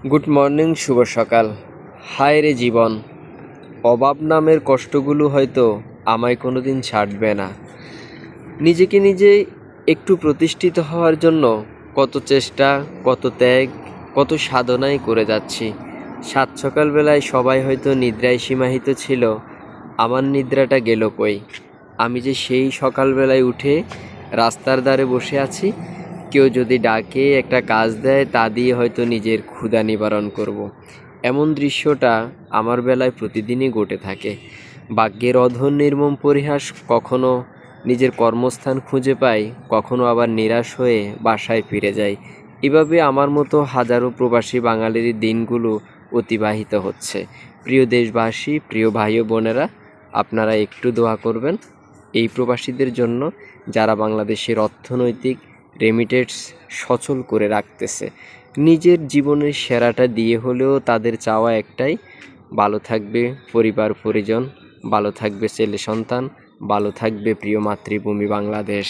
Good morning, শুভ সকাল। হায় রে জীবন, অভাব নামের কষ্টগুলো হয়তো আমায় কোনোদিন ছাড়বে না। নিজেকে নিজে একটু প্রতিষ্ঠিত হওয়ার জন্য কত চেষ্টা, কত ত্যাগ, কত সাধনাই করে যাচ্ছি। সাত সকালবেলায় সবাই হয়তো নিদ্রায় সীমাহিত ছিল, আমার নিদ্রাটা গেল কই? আমি যে সেই সকালবেলায় উঠে রাস্তার ধারে বসে আছি, কেউ যদি ডাকে, একটা কাজ দেয়, তা দিয়ে হয়তো নিজের ক্ষুধা নিবারণ করব। এমন দৃশ্যটা আমার বেলায় প্রতিদিনই ঘটে থাকে। ভাগ্যের অধর নির্মম পরিহাস, কখনো নিজের কর্মস্থান খুঁজে পাই, কখনো আবার নিরাশ হয়ে বাসায় ফিরে যাই। এভাবে আমার মতো হাজারো প্রবাসী বাঙালির দিনগুলো অতিবাহিত হচ্ছে। প্রিয় দেশবাসী, প্রিয় ভাই ও বোনেরা, আপনারা একটু দোয়া করবেন এই প্রবাসীদের জন্য, যারা বাংলাদেশের অর্থনৈতিক রেমিটেন্স সচল করে রাখতেছে। নিজের জীবনের সেরাটা দিয়ে হলেও তাদের চাওয়া একটাই, ভালো থাকবে পরিবার পরিজন, ভালো থাকবে ছেলে সন্তান, ভালো থাকবে প্রিয় মাতৃভূমি বাংলাদেশ।